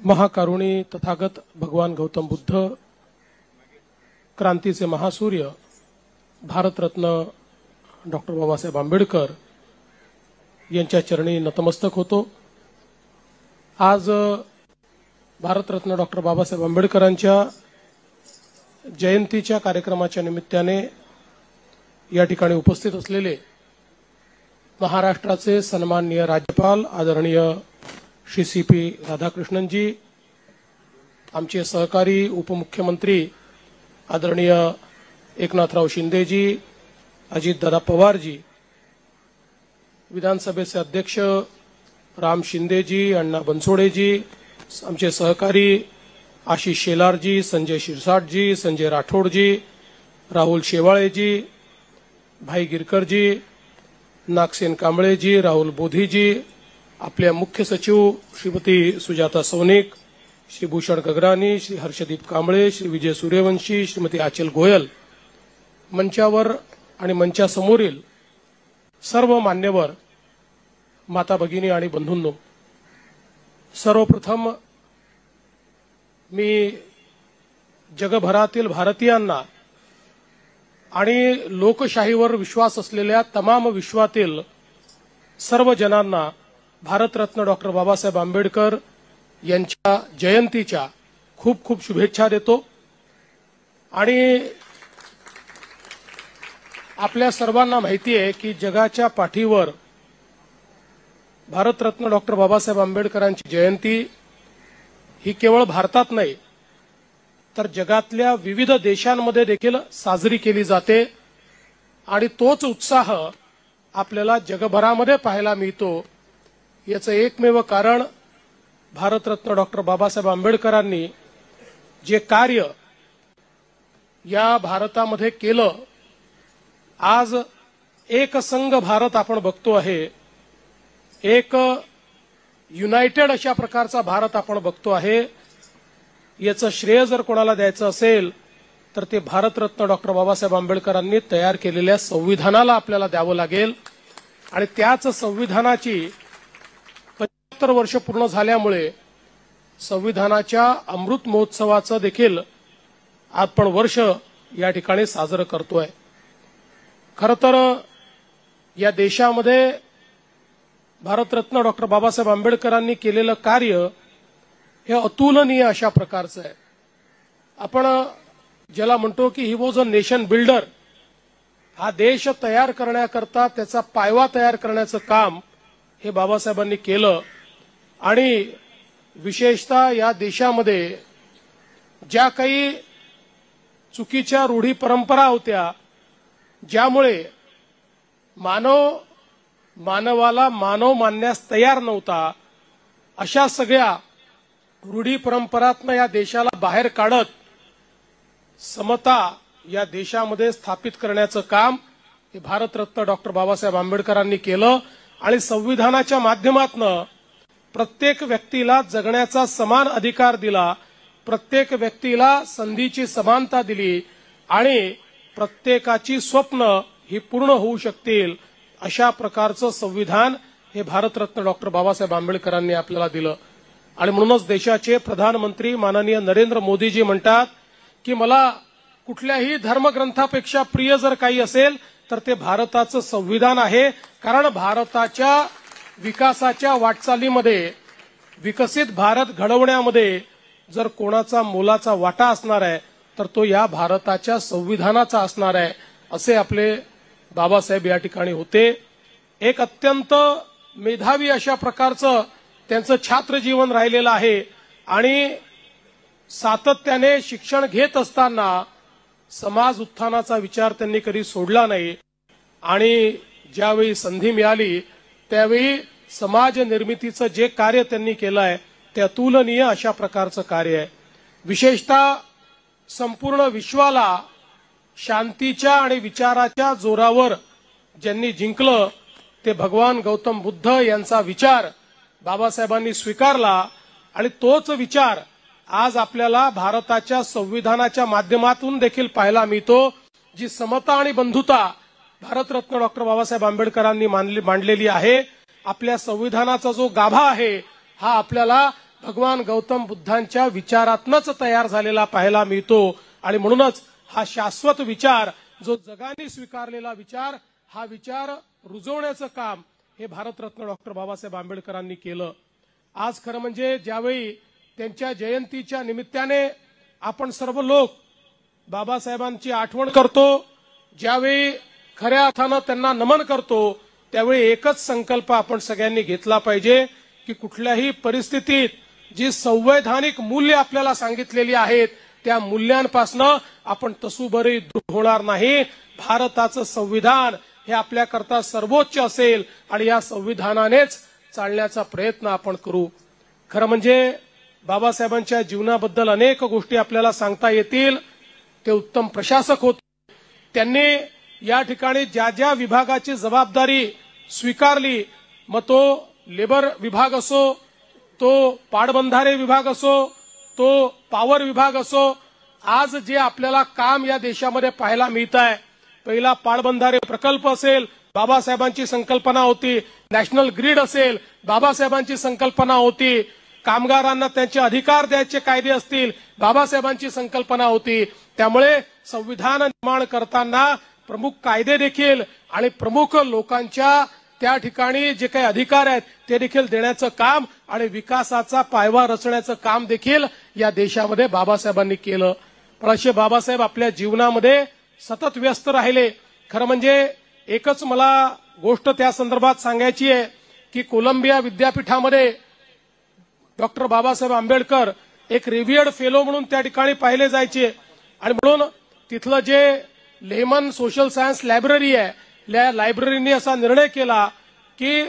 महाकारुणी तथागत भगवान गौतम बुद्ध, क्रांतीचे महासूर्य भारतरत्न डॉक्टर बाबासाहेब आंबेडकर यांच्या चरणी नतमस्तक होतो। आज भारतरत्न डॉक्टर बाबासाहेब आंबेडकरांच्या जयंतीच्या कार्यक्रमाच्या निमित्ताने या ठिकाणी उपस्थित असलेले महाराष्ट्राचे सन्माननीय राज्यपाल आदरणीय श्री सी.पी. राधाकृष्णनजी, आमचे सहकारी उपमुख्यमंत्री आदरणीय एकनाथराव शिंदेजी, अजितदादा पवारजी, विधानसभेचे अध्यक्ष राम शिंदेजी, अण्णा बनसोडेजी, आमचे सहकारी आशिष शेलारजी, संजय शिरसाटजी, संजय राठोडजी, राहुल शेवाळेजी, भाई गिरकरजी, नागसेन कांबळेजी, राहुल बोधीजी, आपल्या मुख्य सचिव श्रीमती सुजाता सोनिक, श्री भूषण गगरानी, श्री हर्षदीप कांबळे, श्री विजय सूर्यवंशी, श्रीमती आचल गोयल, मंचावर आणि मंचासमोरील सर्व मान्यवर माता भगिनी आणि बंधूंनो, सर्वप्रथम मी जगभरातील भारतीयांना आणि लोकशाहीवर विश्वास असलेल्या तमाम विश्वातील सर्व जनांना भारतरत्न डॉक्टर बाबासाहेब आंबेडकर यांच्या जयंतीच्या खूप खूप शुभेच्छा देतो। आणि आपल्या सर्वांना माहिती आहे की जगाच्या पाठीवर भारतरत्न डॉक्टर बाबासाहेब आंबेडकरांची जयंती ही केवळ भारतात नाही तर जगातल्या विविध देशांमध्ये देखील साजरी केली जाते आणि तोच उत्साह आपल्याला जगभरामध्ये पाहायला मिळतो। याचं एकमेव कारण भारतरत्न डॉक्टर बाबासाहेब आंबेडकरांनी जे कार्य या भारतामध्ये केलं, आज एक संघ भारत आपण बघतो आहे, एक युनायटेड अशा प्रकारचा भारत आपण बघतो आहे। याचं श्रेय जर कोणाला द्यायचं असेल तर ते भारतरत्न डॉक्टर बाबासाहेब आंबेडकरांनी तयार केलेल्या संविधानाला आपल्याला द्यावं लागेल। आणि त्याच संविधानाची 75 वर्ष पूर्ण झाल्यामुळे संविधानाच्या अमृत महोत्सवाचं देखील आपण वर्ष या ठिकाणी साजरं करतोय। खरं तर या देशामध्ये भारतरत्न डॉक्टर बाबासाहेब आंबेडकरांनी केलेलं कार्य हे अतुलनीय अशा प्रकारचं आहे। आपण ज्याला म्हणतो की he was a nation builder, हा देश तयार करण्याकरता त्याचा पायवा तयार करण्याचं काम हे बाबासाहेबांनी केलं। आणि विशेषतः या देशामध्ये ज्या काही चुकीच्या रूढी परंपरा होत्या, ज्यामुळे मानवाला मानव मानण्यास तयार नव्हता, अशा सगळ्या रूढी परंपरातनं या देशाला बाहेर काढत समता या देशामध्ये स्थापित करण्याचं काम हे भारतरत्न डॉक्टर बाबासाहेब आंबेडकरांनी केलं। आणि संविधानाच्या माध्यमातून प्रत्येक व्यक्तीला जगण्याचा समान अधिकार दिला, प्रत्येक व्यक्तीला संधीची समानता दिली आणि प्रत्येकाची स्वप्न ही पूर्ण होऊ शकतील अशा प्रकारचं संविधान हे भारतरत्न डॉक्टर बाबासाहेब आंबेडकरांनी आपल्याला दिलं। आणि म्हणूनच देशाचे प्रधानमंत्री माननीय नरेंद्र मोदीजी म्हणतात की मला कुठल्याही धर्मग्रंथापेक्षा प्रिय जर काही असेल तर ते भारताचं संविधान आहे। कारण भारताच्या विकासाच्या वाटचालीमध्ये, विकसित भारत घडवण्यामध्ये जर कोणाचा मोलाचा वाटा असणार आहे तर तो या भारताच्या संविधानाचा असणार आहे, असे आपले बाबासाहेब या ठिकाणी होते। एक अत्यंत मेधावी अशा प्रकारचं त्यांचं छात्र जीवन राहिलेलं आहे आणि सातत्याने शिक्षण घेत असताना समाज उत्थानाचा विचार त्यांनी कधी सोडला नाही। आणि ज्यावेळी संधी मिळाली त्यावेळी समाज निर्मितीचं जे कार्य त्यांनी केलं आहे ते अतुलनीय अशा प्रकारचं कार्य आहे। विशेषतः संपूर्ण विश्वाला शांतीच्या आणि विचाराच्या जोरावर ज्यांनी जिंकलं ते भगवान गौतम बुद्ध यांचा विचार बाबासाहेबांनी स्वीकारला आणि तोच विचार आज आपल्याला भारताच्या संविधानाच्या माध्यमातून देखील पाहायला मिळतो। जी समता आणि बंधुता भारतरत्न डॉक्टर बाबासाहेब आंबेडकरांनी मांडलेली आहे, आपल्या संविधानाचा जो गाभा आहे हा आपल्याला भगवान गौतम बुद्धांच्या विचारातनच तयार झालेला पाहायला मिळतो आणि म्हणूनच हा शाश्वत विचार जो जगाने स्वीकारलेला विचार हा विचार रुजवण्याचं काम हे भारतरत्न डॉक्टर बाबासाहेब आंबेडकरांनी केलं। आज खरं म्हणजे ज्यावेळी त्यांच्या जयंतीच्या निमित्ताने आपण सर्व लोक बाबासाहेबांची आठवण करतो, ज्यावेळी खऱ्या अर्थानं त्यांना नमन करतो, त्यावेळी एकच संकल्प आपण सगळ्यांनी घेतला पाहिजे की कुठल्याही परिस्थितीत जी संवैधानिक मूल्य आपल्याला सांगितलेली आहेत त्या मूल्यांपासून आपण तसूभरही दूर होणार नाही। भारताचं संविधान हे आपल्याकरता सर्वोच्च असेल आणि या संविधानानेच चालण्याचा प्रयत्न आपण करू। खरं म्हणजे बाबासाहेबांच्या जीवनाबद्दल अनेक गोष्टी आपल्याला सांगता येतील। ते उत्तम प्रशासक होते। त्यांनी या ठिकाणी ज्या ज्या विभागाची जबाबदारी स्वीकारली, मग तो लेबर विभाग असो, तो पाटबंधारे विभाग असो, तो पॉवर विभाग असो, आज जे आपल्याला काम या देशामध्ये पाहायला मिळत आहे, पहिला पाटबंधारे प्रकल्प असेल बाबासाहेबांची संकल्पना होती, नॅशनल ग्रीड असेल बाबासाहेबांची संकल्पना होती, कामगारांना त्यांचे अधिकार द्यायचे कायदे असतील बाबासाहेबांची संकल्पना होती। त्यामुळे संविधान निर्माण करताना प्रमुख कायदे देखील आणि प्रमुख लोकांच्या त्या ठिकाणी जे काही अधिकार आहेत ते देखील देण्याचं काम आणि विकासाचा पायवा रचण्याचं काम देखील या देशामध्ये बाबासाहेबांनी केलं। पण असे बाबासाहेब आपल्या जीवनामध्ये सतत व्यस्त राहिले। खरं म्हणजे एकच मला गोष्ट त्या संदर्भात सांगायची आहे की कोलंबिया विद्यापीठामध्ये डॉक्टर बाबासाहेब आंबेडकर एक रिव्हियर्ड फेलो म्हणून त्या ठिकाणी पाहिले जायचे आणि म्हणून तिथलं जे लेमन सोशल सायन्स लायब्ररी आहे, त्या लायब्ररीने असा निर्णय केला की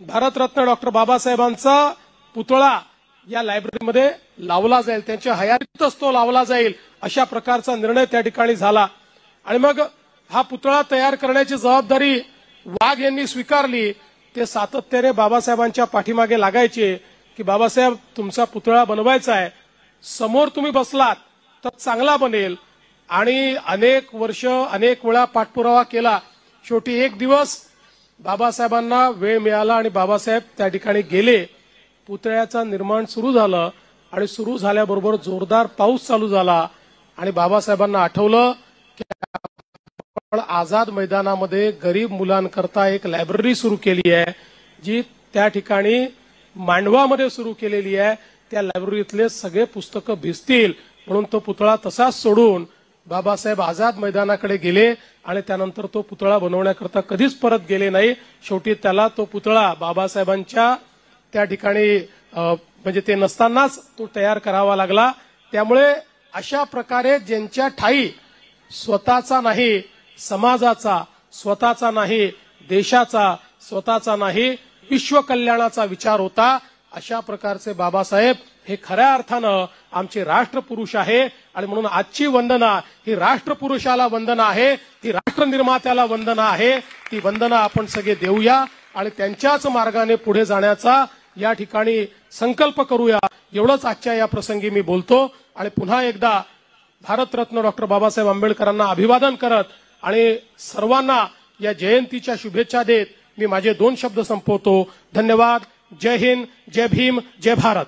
भारतरत्न डॉक्टर बाबासाहेबांचा पुतळा या लायब्ररीमध्ये लावला जाईल, त्यांच्या हयातीतच तो लावला जाईल, अशा प्रकारचा निर्णय त्या ठिकाणी झाला। आणि मग हा पुतळा तयार करण्याची जबाबदारी वाघ यांनी स्वीकारली। ते सातत्याने बाबासाहेबांच्या पाठीमागे लागायचे की बाबासाहेब तुमचा पुतळा बनवायचा आहे, समोर तुम्ही बसलात तर चांगला बनेल। आणि अनेक वर्ष अनेक वेळा पाठपुरावा केला। शेवटी एक दिवस बाबासाहेबांना वेळ मिळाला आणि बाबासाहेब त्या ठिकाणी गेले। पुतळ्याचं निर्माण सुरू झालं आणि सुरू झाल्याबरोबर जोरदार पाऊस चालू झाला आणि बाबासाहेबांना आठवलं की आपण आझाद मैदानामध्ये गरीब मुलांकरता एक लायब्ररी सुरू केली आहे, जी त्या ठिकाणी मांडवामध्ये सुरू केलेली आहे। त्या लायब्ररीतले सगळे पुस्तकं भिजतील म्हणून तो पुतळा तसाच सोडून बाबासाहेब आझाद मैदानाकडे गेले आणि त्यानंतर तो पुतळा बनवण्याकरता कधीच परत गेले नाही। शेवटी त्याला तो पुतळा बाबासाहेबांच्या त्या ठिकाणी म्हणजे ते नसतानाच तो तयार करावा लागला। त्यामुळे अशा प्रकारे ज्यांच्या ठाई स्वतःचा नाही समाजाचा, स्वतःचा नाही देशाचा, स्वतःचा नाही विश्व कल्याणाचा विचार होता, अशा प्रकारचे बाबासाहेब हे खऱ्या अर्थानं आमचे राष्ट्रपुरुष आहे। आणि म्हणून आजची वंदना ही राष्ट्रपुरुषाला वंदना आहे, ही राष्ट्रनिर्मात्याला वंदना आहे। ती वंदना आपण सगळे देऊया आणि त्यांच्याच मार्गाने पुढे जाण्याचा या ठिकाणी संकल्प करूया, एवढंच आजच्या या प्रसंगी मी बोलतो। आणि पुन्हा एकदा भारतरत्न डॉक्टर बाबासाहेब आंबेडकरांना अभिवादन करत आणि सर्वांना या जयंतीच्या शुभेच्छा देत मी माझे 2 शब्द संपवतो। धन्यवाद। जय हिंद, जय भीम, जय भारत।